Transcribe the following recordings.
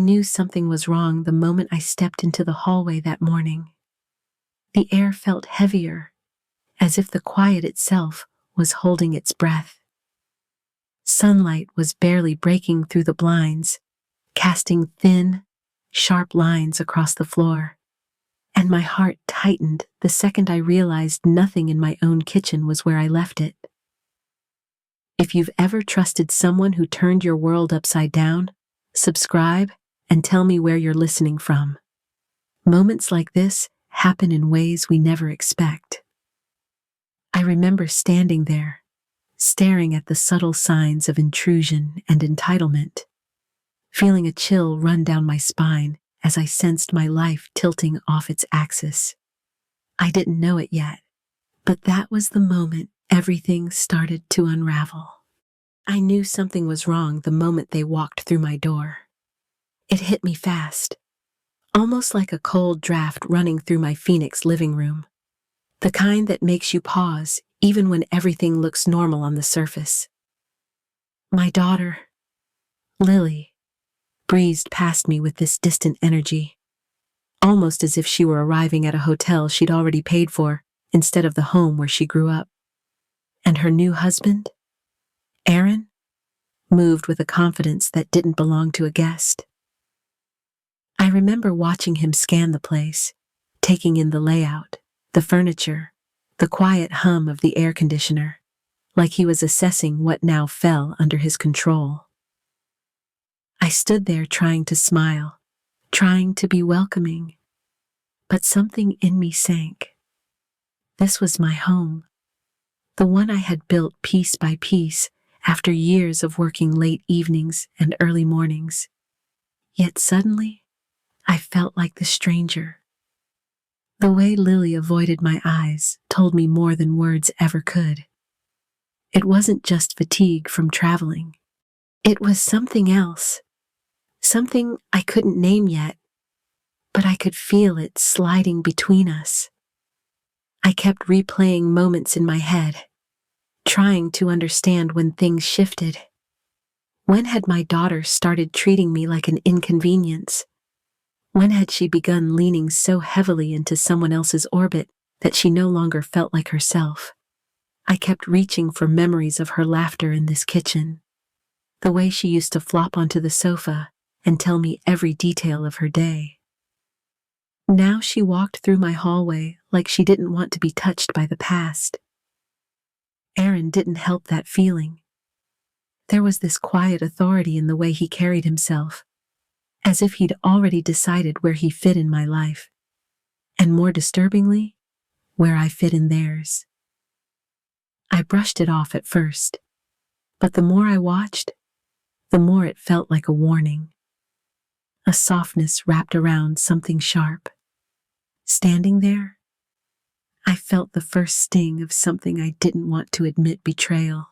knew something was wrong the moment I stepped into the hallway that morning. The air felt heavier, as if the quiet itself was holding its breath. Sunlight was barely breaking through the blinds, casting thin, sharp lines across the floor, and my heart tightened the second I realized nothing in my own kitchen was where I left it. If you've ever trusted someone who turned your world upside down, subscribe and tell me where you're listening from. Moments like this happen in ways we never expect. I remember standing there, staring at the subtle signs of intrusion and entitlement, feeling a chill run down my spine as I sensed my life tilting off its axis. I didn't know it yet, but that was the moment everything started to unravel. I knew something was wrong the moment they walked through my door. It hit me fast, almost like a cold draft running through my Phoenix living room, the kind that makes you pause even when everything looks normal on the surface. My daughter, Lily, breezed past me with this distant energy, almost as if she were arriving at a hotel she'd already paid for instead of the home where she grew up. And her new husband, Aaron, moved with a confidence that didn't belong to a guest. I remember watching him scan the place, taking in the layout, the furniture, the quiet hum of the air conditioner, like he was assessing what now fell under his control. I stood there trying to smile, trying to be welcoming, but something in me sank. This was my home, the one I had built piece by piece after years of working late evenings and early mornings. Yet suddenly, I felt like the stranger. The way Lily avoided my eyes told me more than words ever could. It wasn't just fatigue from traveling. It was something else, something I couldn't name yet, but I could feel it sliding between us. I kept replaying moments in my head, trying to understand when things shifted. When had my daughter started treating me like an inconvenience? When had she begun leaning so heavily into someone else's orbit that she no longer felt like herself? I kept reaching for memories of her laughter in this kitchen, the way she used to flop onto the sofa and tell me every detail of her day. Now she walked through my hallway like she didn't want to be touched by the past. Aaron didn't help that feeling. There was this quiet authority in the way he carried himself, as if he'd already decided where he fit in my life, and more disturbingly, where I fit in theirs. I brushed it off at first, but the more I watched, the more it felt like a warning. A softness wrapped around something sharp. Standing there, I felt the first sting of something I didn't want to admit betrayal.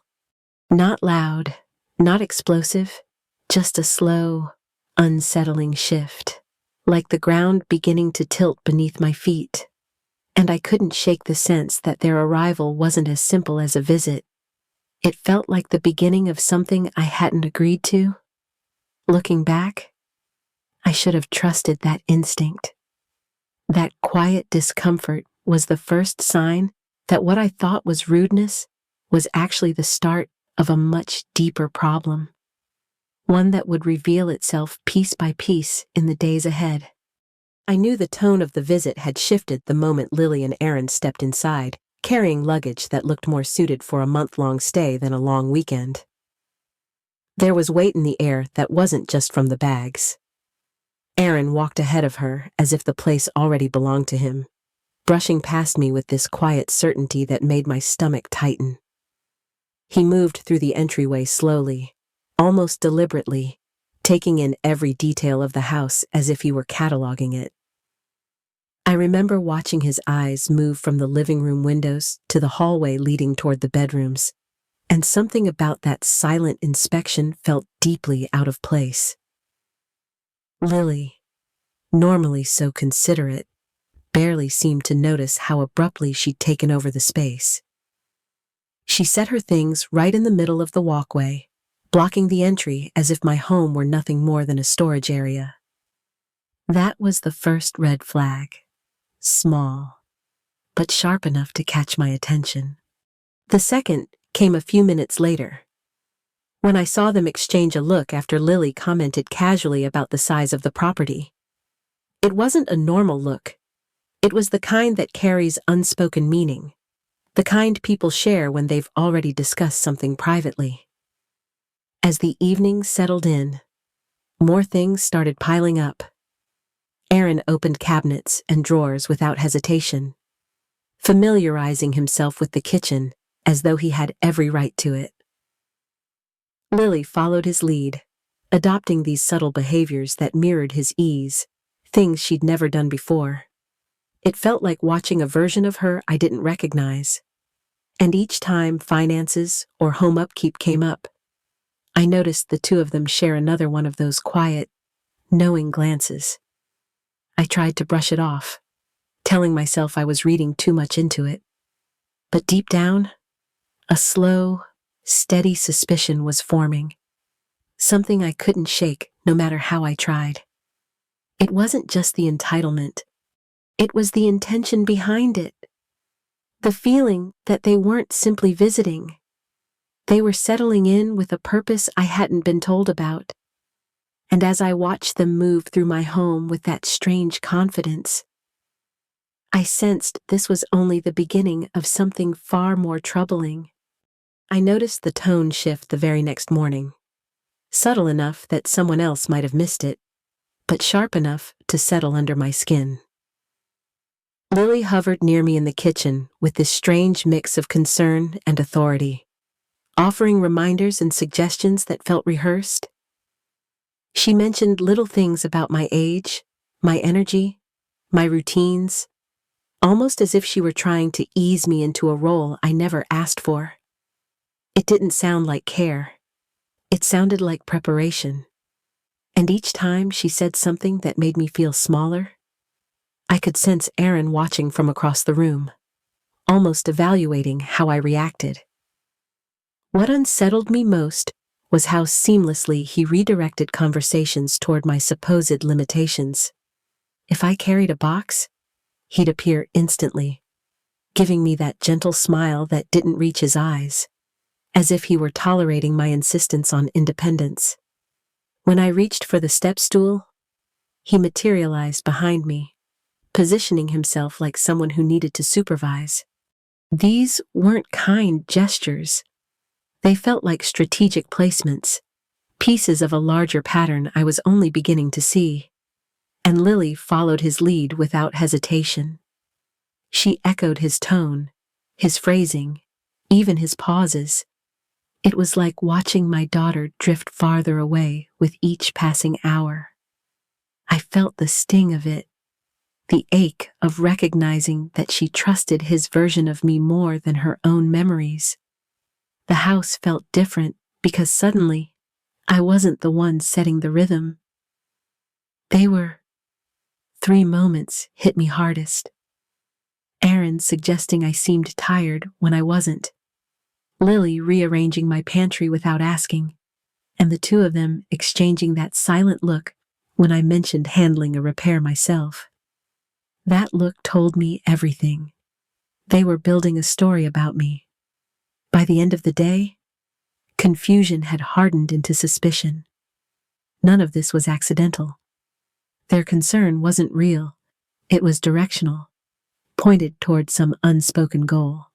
Not loud, not explosive, just a slow, unsettling shift, like the ground beginning to tilt beneath my feet. And I couldn't shake the sense that their arrival wasn't as simple as a visit. It felt like the beginning of something I hadn't agreed to. Looking back, I should have trusted that instinct. That quiet discomfort was the first sign that what I thought was rudeness was actually the start of a much deeper problem, one that would reveal itself piece by piece in the days ahead. I knew the tone of the visit had shifted the moment Lily and Aaron stepped inside, carrying luggage that looked more suited for a month-long stay than a long weekend. There was weight in the air that wasn't just from the bags. Aaron walked ahead of her as if the place already belonged to him, brushing past me with this quiet certainty that made my stomach tighten. He moved through the entryway slowly, almost deliberately, taking in every detail of the house as if he were cataloging it. I remember watching his eyes move from the living room windows to the hallway leading toward the bedrooms, and something about that silent inspection felt deeply out of place. Lily, normally so considerate, barely seemed to notice how abruptly she'd taken over the space. She set her things right in the middle of the walkway, blocking the entry as if my home were nothing more than a storage area. That was the first red flag. Small, but sharp enough to catch my attention. The second came a few minutes later, when I saw them exchange a look after Lily commented casually about the size of the property. It wasn't a normal look. It was the kind that carries unspoken meaning, the kind people share when they've already discussed something privately. As the evening settled in, more things started piling up. Aaron opened cabinets and drawers without hesitation, familiarizing himself with the kitchen as though he had every right to it. Lily followed his lead, adopting these subtle behaviors that mirrored his ease, things she'd never done before. It felt like watching a version of her I didn't recognize. And each time finances or home upkeep came up, I noticed the two of them share another one of those quiet, knowing glances. I tried to brush it off, telling myself I was reading too much into it. But deep down, a slow, steady suspicion was forming, something I couldn't shake no matter how I tried. It wasn't just the entitlement. It was the intention behind it. The feeling that they weren't simply visiting. They were settling in with a purpose I hadn't been told about. And as I watched them move through my home with that strange confidence, I sensed this was only the beginning of something far more troubling. I noticed the tone shift the very next morning. Subtle enough that someone else might have missed it, but sharp enough to settle under my skin. Lily hovered near me in the kitchen with this strange mix of concern and authority, offering reminders and suggestions that felt rehearsed. She mentioned little things about my age, my energy, my routines, almost as if she were trying to ease me into a role I never asked for. It didn't sound like care. It sounded like preparation. And each time she said something that made me feel smaller, I could sense Aaron watching from across the room, almost evaluating how I reacted. What unsettled me most was how seamlessly he redirected conversations toward my supposed limitations. If I carried a box, he'd appear instantly, giving me that gentle smile that didn't reach his eyes, as if he were tolerating my insistence on independence. When I reached for the step stool, he materialized behind me, positioning himself like someone who needed to supervise. These weren't kind gestures. They felt like strategic placements, pieces of a larger pattern I was only beginning to see. And Lily followed his lead without hesitation. She echoed his tone, his phrasing, even his pauses. It was like watching my daughter drift farther away with each passing hour. I felt the sting of it, the ache of recognizing that she trusted his version of me more than her own memories. The house felt different because suddenly I wasn't the one setting the rhythm. They were. 3 moments hit me hardest. Aaron suggesting I seemed tired when I wasn't. Lily rearranging my pantry without asking, and the two of them exchanging that silent look when I mentioned handling a repair myself. That look told me everything. They were building a story about me. By the end of the day, confusion had hardened into suspicion. None of this was accidental. Their concern wasn't real. It was directional, pointed toward some unspoken goal.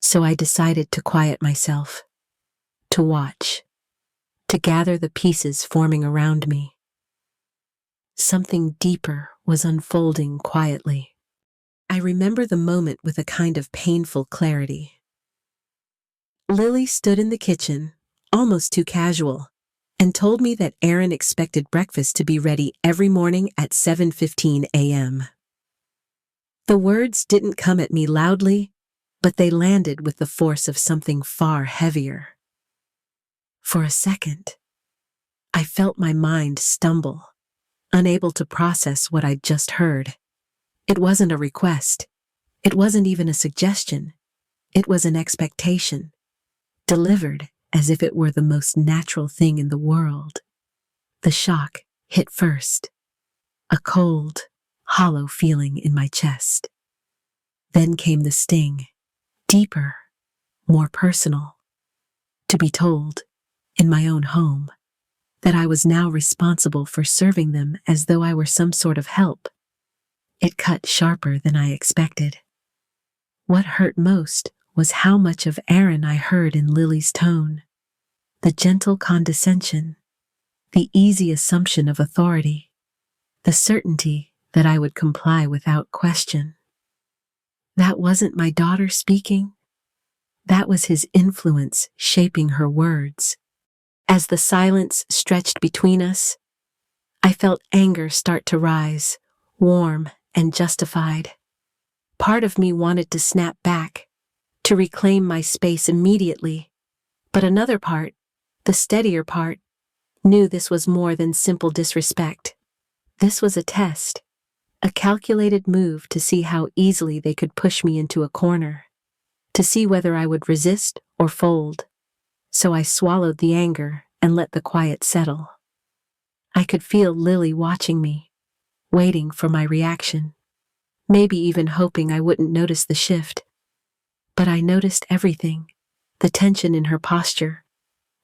So I decided to quiet myself, to watch, to gather the pieces forming around me. Something deeper was unfolding quietly. I remember the moment with a kind of painful clarity. Lily stood in the kitchen, almost too casual, and told me that Aaron expected breakfast to be ready every morning at 7:15 a.m. The words didn't come at me loudly, but they landed with the force of something far heavier. For a second, I felt my mind stumble, unable to process what I'd just heard. It wasn't a request. It wasn't even a suggestion. It was an expectation, delivered as if it were the most natural thing in the world. The shock hit first. a cold, hollow feeling in my chest. Then came the sting, deeper, more personal. To be told, in my own home, that I was now responsible for serving them as though I were some sort of help. It cut sharper than I expected. What hurt most was how much of Aaron I heard in Lily's tone. The gentle condescension, the easy assumption of authority, the certainty that I would comply without question. That wasn't my daughter speaking. That was his influence shaping her words. As the silence stretched between us, I felt anger start to rise, warm and justified. Part of me wanted to snap back, to reclaim my space immediately, but another part, the steadier part, knew this was more than simple disrespect. This was a test, a calculated move to see how easily they could push me into a corner, to see whether I would resist or fold. So I swallowed the anger and let the quiet settle. I could feel Lily watching me, waiting for my reaction, maybe even hoping I wouldn't notice the shift. But I noticed everything, the tension in her posture,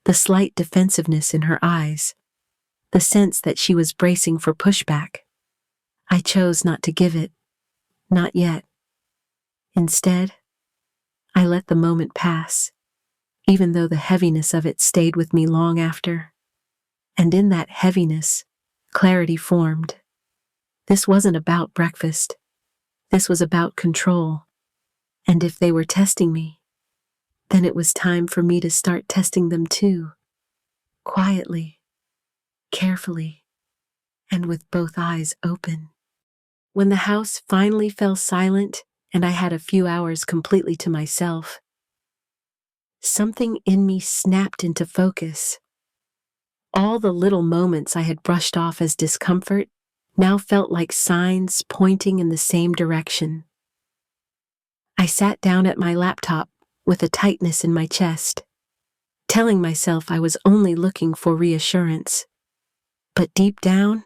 the slight defensiveness in her eyes, the sense that she was bracing for pushback. I chose not to give it, not yet. Instead, I let the moment pass, even though the heaviness of it stayed with me long after. And in that heaviness, clarity formed. This wasn't about breakfast. This was about control. And if they were testing me, then it was time for me to start testing them too. Quietly, carefully, and with both eyes open. When the house finally fell silent and I had a few hours completely to myself, something in me snapped into focus. All the little moments I had brushed off as discomfort now felt like signs pointing in the same direction. I sat down at my laptop with a tightness in my chest, telling myself I was only looking for reassurance. But deep down,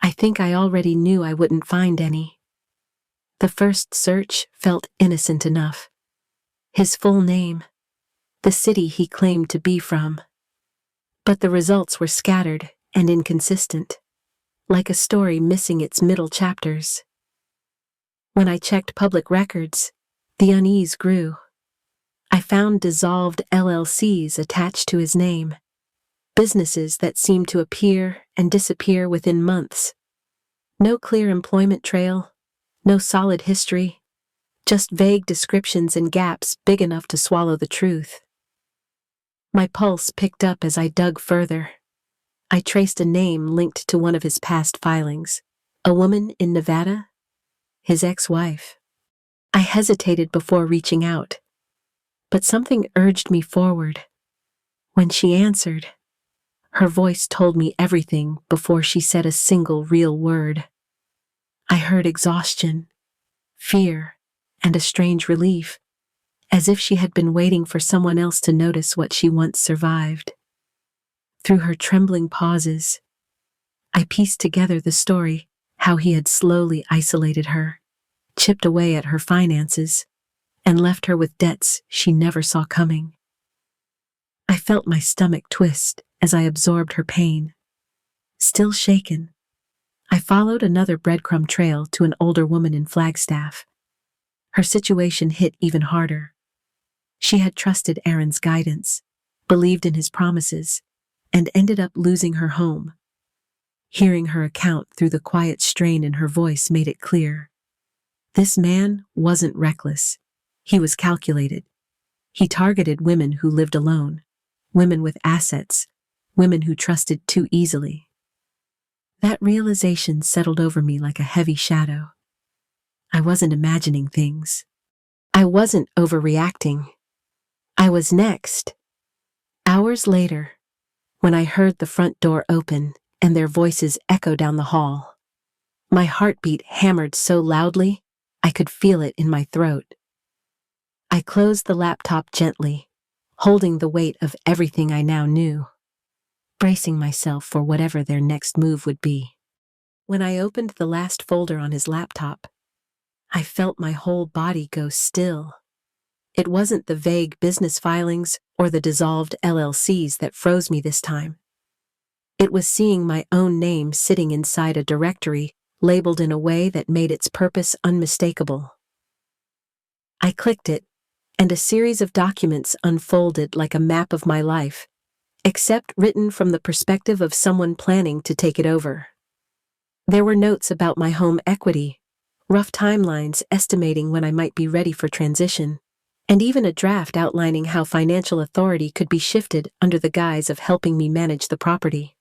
I think I already knew I wouldn't find any. The first search felt innocent enough. His full name, the city he claimed to be from. But the results were scattered and inconsistent, like a story missing its middle chapters. When I checked public records, the unease grew. I found dissolved LLCs attached to his name, businesses that seemed to appear and disappear within months. No clear employment trail, no solid history, just vague descriptions and gaps big enough to swallow the truth. My pulse picked up as I dug further. I traced a name linked to one of his past filings. A woman in Nevada? His ex-wife. I hesitated before reaching out, but something urged me forward. When she answered, her voice told me everything before she said a single real word. I heard exhaustion, fear, and a strange relief, as if she had been waiting for someone else to notice what she once survived. Through her trembling pauses, I pieced together the story, how he had slowly isolated her, chipped away at her finances, and left her with debts she never saw coming. I felt my stomach twist as I absorbed her pain. Still shaken, I followed another breadcrumb trail to an older woman in Flagstaff. Her situation hit even harder. She had trusted Aaron's guidance, believed in his promises, and ended up losing her home. Hearing her account through the quiet strain in her voice made it clear. This man wasn't reckless. He was calculated. He targeted women who lived alone, women with assets, women who trusted too easily. That realization settled over me like a heavy shadow. I wasn't imagining things. I wasn't overreacting. I was next. Hours later, when I heard the front door open and their voices echo down the hall, my heartbeat hammered so loudly I could feel it in my throat. I closed the laptop gently, holding the weight of everything I now knew, bracing myself for whatever their next move would be. When I opened the last folder on his laptop, I felt my whole body go still. It wasn't the vague business filings or the dissolved LLCs that froze me this time. It was seeing my own name sitting inside a directory labeled in a way that made its purpose unmistakable. I clicked it, and a series of documents unfolded like a map of my life, except written from the perspective of someone planning to take it over. There were notes about my home equity, rough timelines estimating when I might be ready for transition, and even a draft outlining how financial authority could be shifted under the guise of helping me manage the property.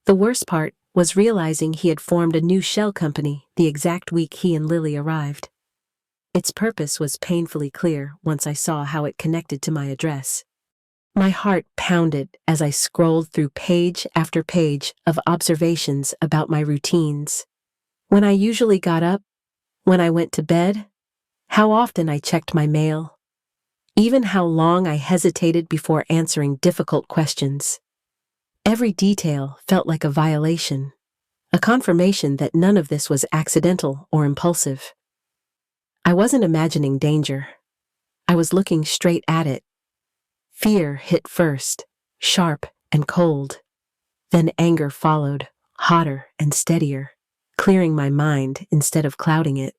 The worst part was realizing he had formed a new shell company the exact week he and Lily arrived. Its purpose was painfully clear once I saw how it connected to my address. My heart pounded as I scrolled through page after page of observations about my routines. When I usually got up, when I went to bed, how often I checked my mail, even how long I hesitated before answering difficult questions. Every detail felt like a violation, a confirmation that none of this was accidental or impulsive. I wasn't imagining danger. I was looking straight at it. Fear hit first, sharp and cold. Then anger followed, hotter and steadier, clearing my mind instead of clouding it.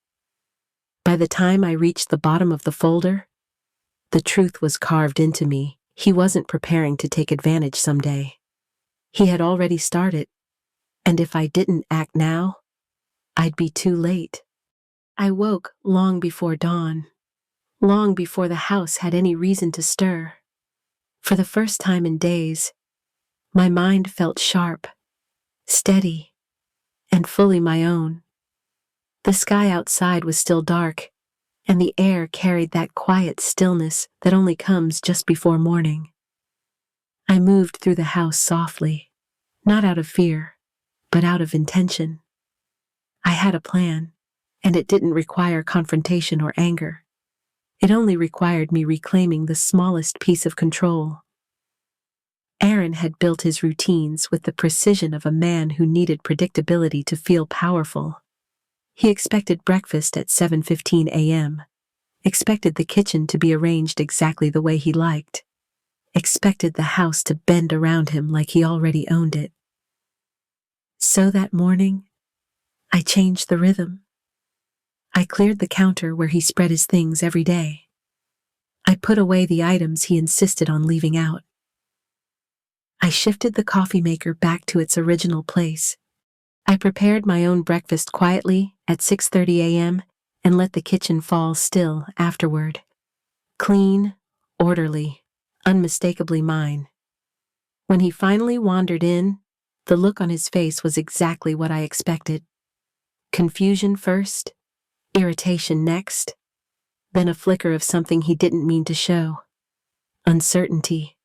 By the time I reached the bottom of the folder, the truth was carved into me. He wasn't preparing to take advantage someday. He had already started, and if I didn't act now, I'd be too late. I woke long before dawn, long before the house had any reason to stir. For the first time in days, my mind felt sharp, steady, and fully my own. The sky outside was still dark, and the air carried that quiet stillness that only comes just before morning. I moved through the house softly, not out of fear, but out of intention. I had a plan, and it didn't require confrontation or anger. It only required me reclaiming the smallest piece of control. Aaron had built his routines with the precision of a man who needed predictability to feel powerful. He expected breakfast at 7:15 a.m., expected the kitchen to be arranged exactly the way he liked, expected the house to bend around him like he already owned it. So that morning, I changed the rhythm. I cleared the counter where he spread his things every day. I put away the items he insisted on leaving out. I shifted the coffee maker back to its original place. I prepared my own breakfast quietly at 6:30 a.m. and let the kitchen fall still afterward. Clean, orderly, unmistakably mine. When he finally wandered in, the look on his face was exactly what I expected. Confusion first, irritation next, then a flicker of something he didn't mean to show. Uncertainty,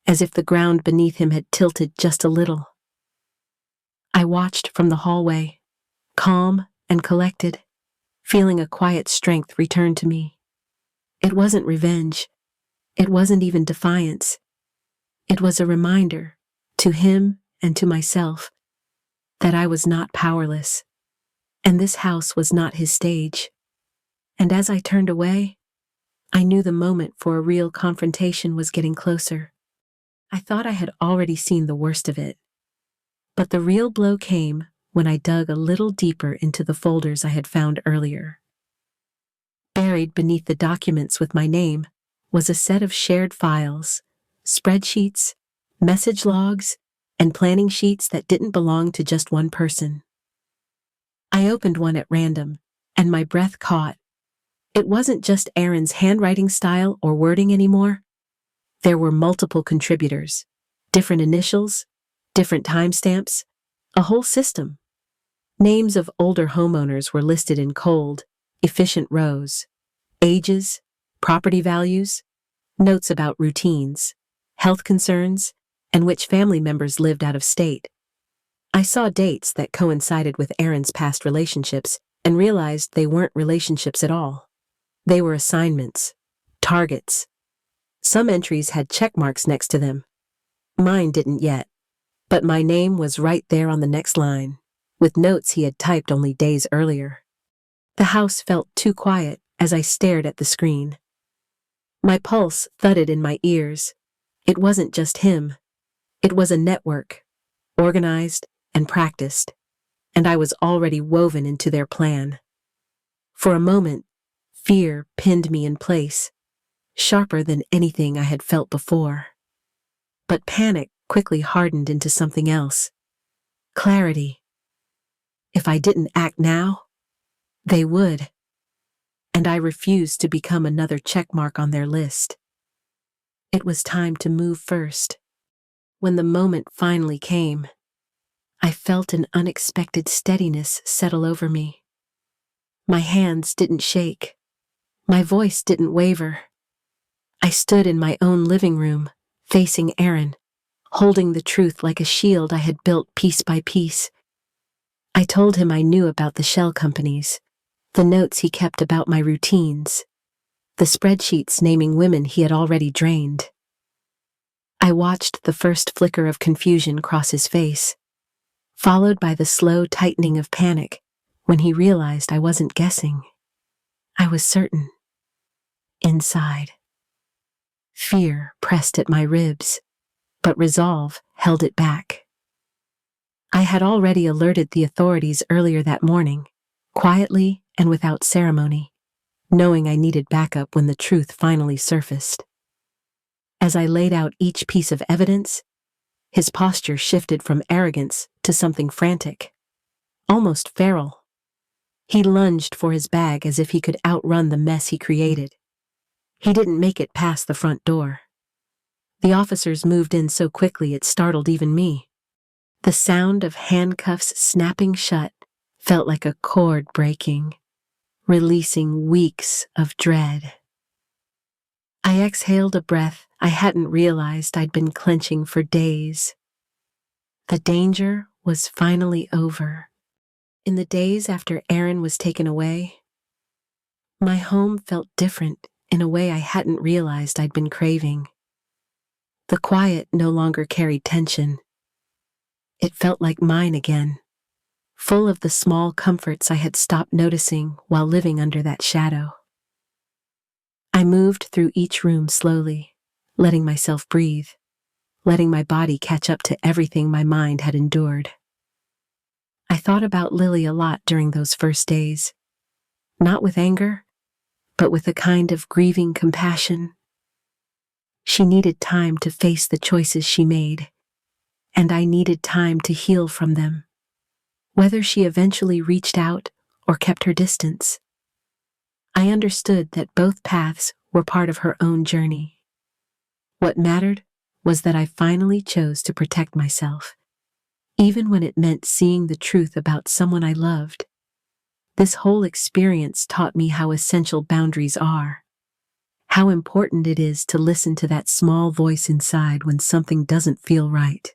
as if the ground beneath him had tilted just a little. I watched from the hallway, calm and collected, feeling a quiet strength return to me. It wasn't revenge. It wasn't even defiance. It was a reminder, to him and to myself, that I was not powerless, and this house was not his stage. And as I turned away, I knew the moment for a real confrontation was getting closer. I thought I had already seen the worst of it. But the real blow came when I dug a little deeper into the folders I had found earlier. Buried beneath the documents with my name was a set of shared files, spreadsheets, message logs, and planning sheets that didn't belong to just one person. I opened one at random, and my breath caught. It wasn't just Aaron's handwriting style or wording anymore. There were multiple contributors, different initials, different timestamps, a whole system. Names of older homeowners were listed in cold, efficient rows. Ages, property values, notes about routines, health concerns, and which family members lived out of state. I saw dates that coincided with Aaron's past relationships and realized they weren't relationships at all. They were assignments, targets. Some entries had check marks next to them. Mine didn't yet, but my name was right there on the next line. with notes he had typed only days earlier. The house felt too quiet as I stared at the screen. My pulse thudded in my ears. It wasn't just him. It was a network, organized and practiced, and I was already woven into their plan. For a moment, fear pinned me in place, sharper than anything I had felt before. But panic quickly hardened into something else. Clarity. If I didn't act now, they would. And I refused to become another checkmark on their list. It was time to move first. When the moment finally came, I felt an unexpected steadiness settle over me. My hands didn't shake. My voice didn't waver. I stood in my own living room, facing Aaron, holding the truth like a shield I had built piece by piece. I told him I knew about the shell companies, the notes he kept about my routines, the spreadsheets naming women he had already drained. I watched the first flicker of confusion cross his face, followed by the slow tightening of panic when he realized I wasn't guessing. I was certain. Inside. Fear pressed at my ribs, but resolve held it back. I had already alerted the authorities earlier that morning, quietly and without ceremony, knowing I needed backup when the truth finally surfaced. As I laid out each piece of evidence, his posture shifted from arrogance to something frantic, almost feral. He lunged for his bag as if he could outrun the mess he created. He didn't make it past the front door. The officers moved in so quickly it startled even me. The sound of handcuffs snapping shut felt like a cord breaking, releasing weeks of dread. I exhaled a breath I hadn't realized I'd been clenching for days. The danger was finally over. In the days after Aaron was taken away, my home felt different in a way I hadn't realized I'd been craving. The quiet no longer carried tension. It felt like mine again, full of the small comforts I had stopped noticing while living under that shadow. I moved through each room slowly, letting myself breathe, letting my body catch up to everything my mind had endured. I thought about Lily a lot during those first days, not with anger, but with a kind of grieving compassion. She needed time to face the choices she made, and I needed time to heal from them. Whether she eventually reached out or kept her distance, I understood that both paths were part of her own journey. What mattered was that I finally chose to protect myself, even when it meant seeing the truth about someone I loved. This whole experience taught me how essential boundaries are, how important it is to listen to that small voice inside when something doesn't feel right.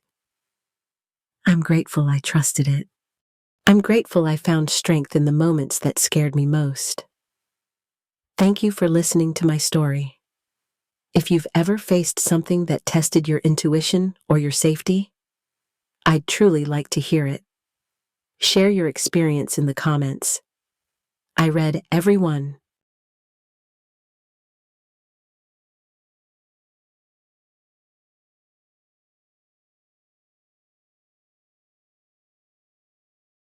I'm grateful I trusted it. I'm grateful I found strength in the moments that scared me most. Thank you for listening to my story. If you've ever faced something that tested your intuition or your safety, I'd truly like to hear it. Share your experience in the comments. I read every one,